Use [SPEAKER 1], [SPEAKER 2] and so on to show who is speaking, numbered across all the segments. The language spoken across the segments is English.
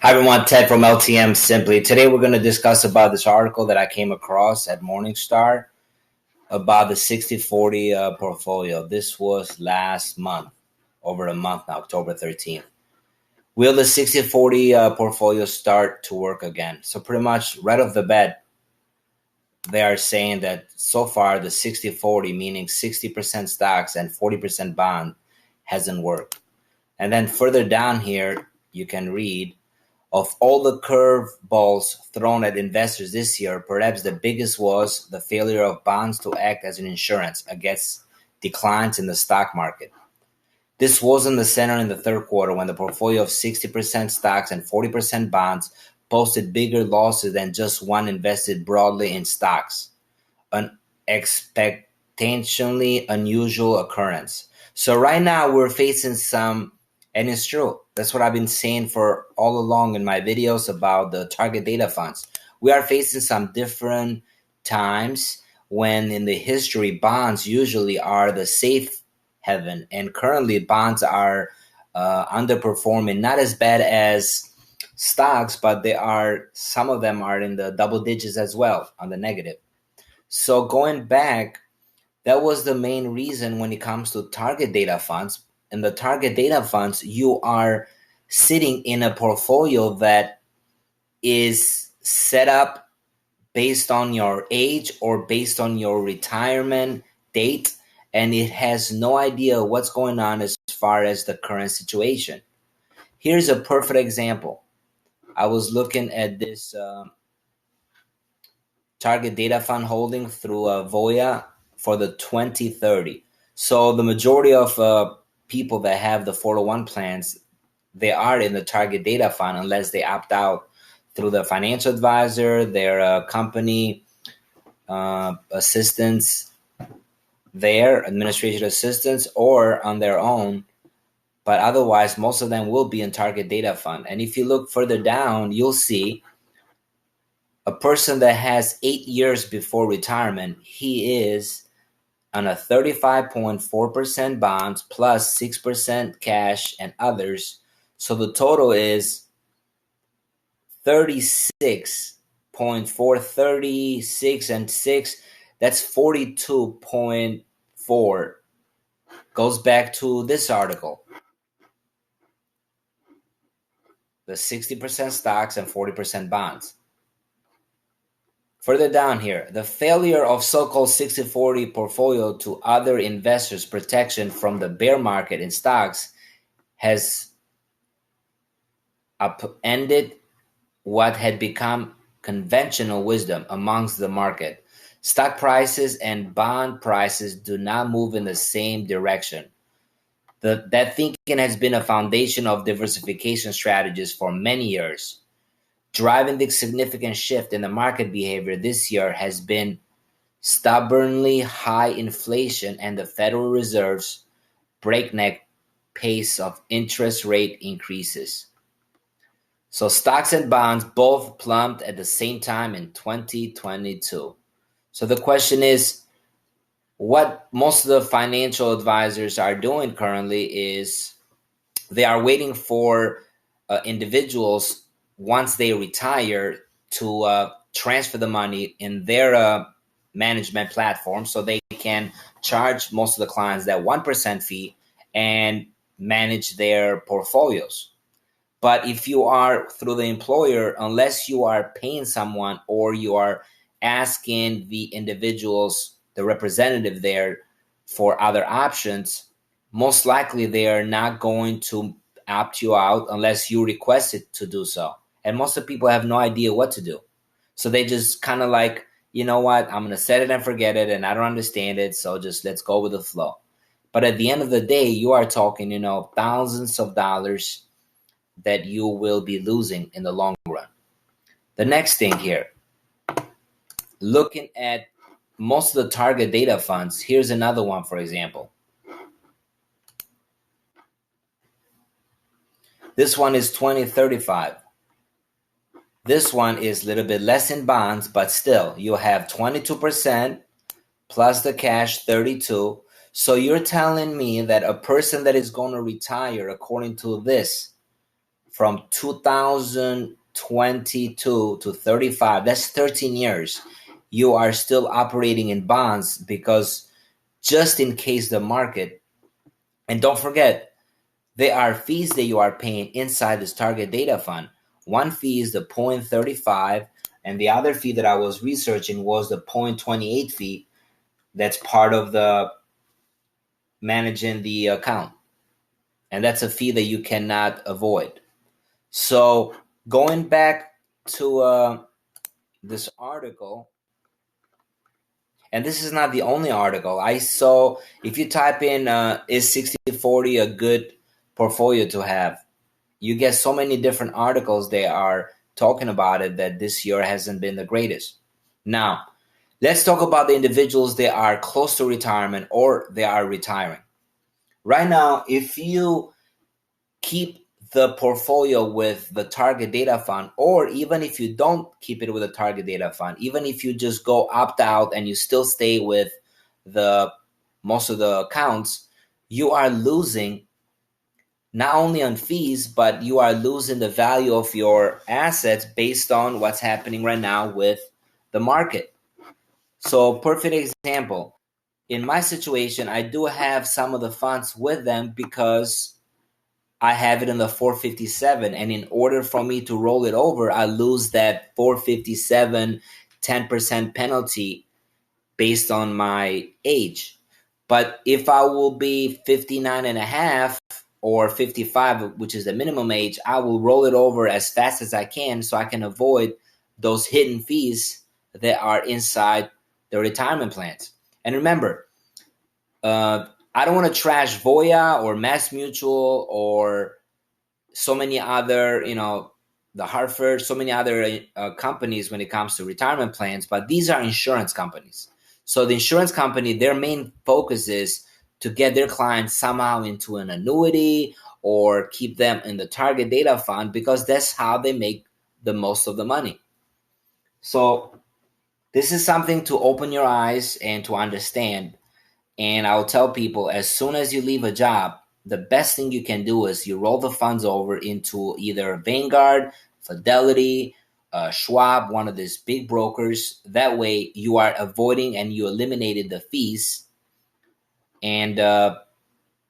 [SPEAKER 1] Hi everyone, Ted from LTM Simply. Today we're going to discuss about this article that I came across at Morningstar about the 60-40 portfolio. This was last month, over a month now, October 13th. Will the 60-40 portfolio start to work again? So pretty much right off the bat, they are saying that so far the 60-40, meaning 60% stocks and 40% bond, hasn't worked. And then further down here, you can read, of all the curveballs thrown at investors this year, perhaps the biggest was the failure of bonds to act as an insurance against declines in the stock market. This was in the center in the third quarter when the portfolio of 60% stocks and 40% bonds posted bigger losses than just one invested broadly in stocks, an expectationally unusual occurrence. So right now we're facing some, and it's true. That's what I've been saying for all along in my videos about the target data funds. We are facing some different times when in the history bonds usually are the safe haven, and currently bonds are underperforming, not as bad as stocks, but some of them are in the double digits as well on the negative. So going back, that was the main reason when it comes to target data funds. In the target data funds, you are sitting in a portfolio that is set up based on your age or based on your retirement date, and it has no idea what's going on as far as the current situation. Here's a perfect example. I was looking at this target data fund holding through Voya for the 2030. So the majority of people that have the 401 plans, they are in the target data fund unless they opt out through the financial advisor, their company assistants, their administration assistants, or on their own. But otherwise, most of them will be in target data fund. And if you look further down, you'll see a person that has 8 years before retirement, he is on a 35.4% bonds plus 6% cash and others. So the total is 36.4, 36 and 6. That's 42.4. Goes back to this article. The 60% stocks and 40% bonds. Further down here, the failure of so-called 60-40 portfolio to other investors' protection from the bear market in stocks has upended what had become conventional wisdom amongst the market. Stock prices and bond prices do not move in the same direction. That thinking has been a foundation of diversification strategies for many years. Driving the significant shift in the market behavior this year has been stubbornly high inflation and the Federal Reserve's breakneck pace of interest rate increases. So stocks and bonds both plumped at the same time in 2022. So the question is, what most of the financial advisors are doing currently is they are waiting for individuals once they retire to transfer the money in their management platform so they can charge most of the clients that 1% fee and manage their portfolios. But if you are through the employer, unless you are paying someone or you are asking the individuals, the representative there, for other options, most likely they are not going to opt you out unless you request it to do so. And most of the people have no idea what to do. So they just kind of like, you know what, I'm going to set it and forget it, and I don't understand it, so just let's go with the flow. But at the end of the day, you are talking, thousands of dollars that you will be losing in the long run. The next thing here, looking at most of the target data funds, here's another one, for example. This one is 2035. This one is a little bit less in bonds, but still, you have 22% plus the cash 32. So you're telling me that a person that is going to retire, according to this, from 2022 to 35, that's 13 years. You are still operating in bonds because just in case the market, and don't forget, there are fees that you are paying inside this target data fund. One fee is the 0.35, and the other fee that I was researching was the 0.28 fee. That's part of the managing the account. And that's a fee that you cannot avoid. So going back to this article, and this is not the only article. I saw, if you type in, is 60-40 a good portfolio to have? You get so many different articles they are talking about it that this year hasn't been the greatest. Now, let's talk about the individuals that are close to retirement or they are retiring. Right now, if you keep the portfolio with the target data fund, or even if you don't keep it with a target data fund, even if you just go opt out and you still stay with the most of the accounts, you are losing not only on fees, but you are losing the value of your assets based on what's happening right now with the market. So, perfect example. In my situation, I do have some of the funds with them because I have it in the 457, and in order for me to roll it over, I lose that 457 10% penalty based on my age. But if I will be 59 and a half or 55, which is the minimum age, I will roll it over as fast as I can so I can avoid those hidden fees that are inside the retirement plans. And remember, I don't want to trash Voya or Mass Mutual or so many other, the Hartford, so many other companies when it comes to retirement plans, but these are insurance companies. So the insurance company, their main focus is to get their clients somehow into an annuity or keep them in the target data fund because that's how they make the most of the money. So this is something to open your eyes and to understand. And I'll tell people, as soon as you leave a job, the best thing you can do is you roll the funds over into either Vanguard, Fidelity, Schwab, one of these big brokers. That way you are avoiding and you eliminated the fees, and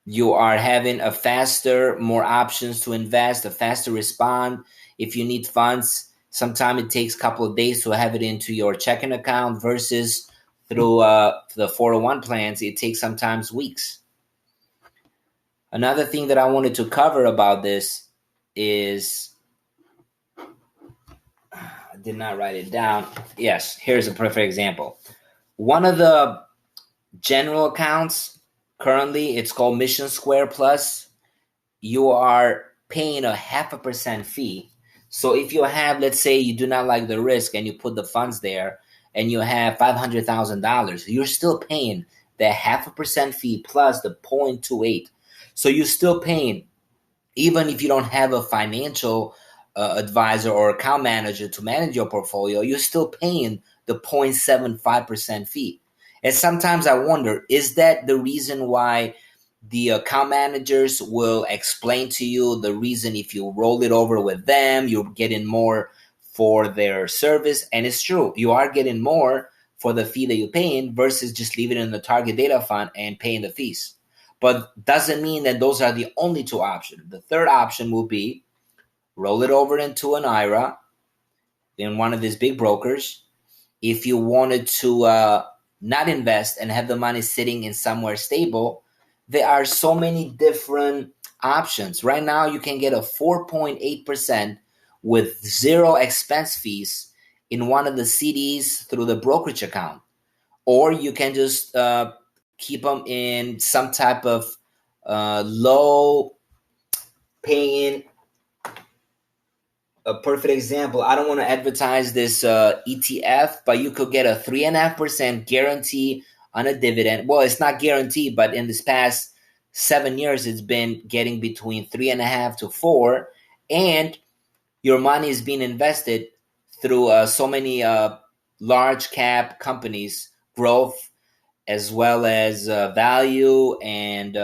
[SPEAKER 1] you are having a faster, more options to invest, a faster respond. If you need funds, sometimes it takes a couple of days to have it into your checking account versus through the 401 plans, it takes sometimes weeks. Another thing that I wanted to cover about this is, I did not write it down. Yes, here's a perfect example. One of the general accounts, currently it's called Mission Square Plus. You are paying a 0.5% fee. So if you have, let's say you do not like the risk and you put the funds there and you have $500,000, you're still paying the 0.5% fee plus the 0.28. So you're still paying, even if you don't have a financial advisor or account manager to manage your portfolio, you're still paying the 0.75% fee. And sometimes I wonder, is that the reason why the account managers will explain to you the reason if you roll it over with them, you're getting more for their service? And it's true, you are getting more for the fee that you're paying versus just leaving it in the target data fund and paying the fees. But doesn't mean that those are the only two options. The third option will be roll it over into an IRA in one of these big brokers. If you wanted to not invest and have the money sitting in somewhere stable, there are so many different options. Right now, you can get a 4.8% with zero expense fees in one of the CDs through the brokerage account. Or you can just keep them in some type of low paying. A perfect example, I don't want to advertise this ETF, but you could get a 3.5% guarantee on a dividend. Well, it's not guaranteed, but in this past 7 years, it's been getting between 3.5 to 4, and your money is being invested through so many large cap companies, growth, as well as value, and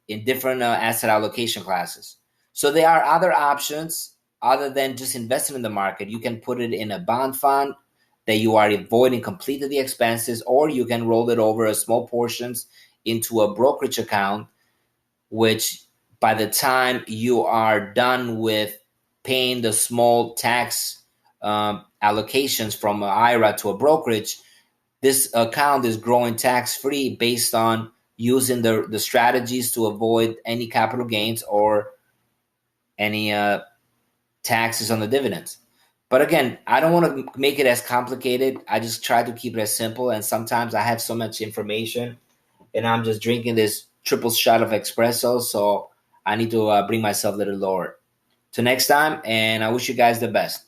[SPEAKER 1] in different asset allocation classes. So there are other options other than just investing in the market. You can put it in a bond fund that you are avoiding completely the expenses, or you can roll it over a small portions into a brokerage account, which by the time you are done with paying the small tax allocations from an IRA to a brokerage, this account is growing tax-free based on using the strategies to avoid any capital gains or any taxes on the dividends. But again, I don't want to make it as complicated. I just try to keep it as simple. And sometimes I have so much information and I'm just drinking this triple shot of espresso. So I need to bring myself a little lower. Till next time, and I wish you guys the best.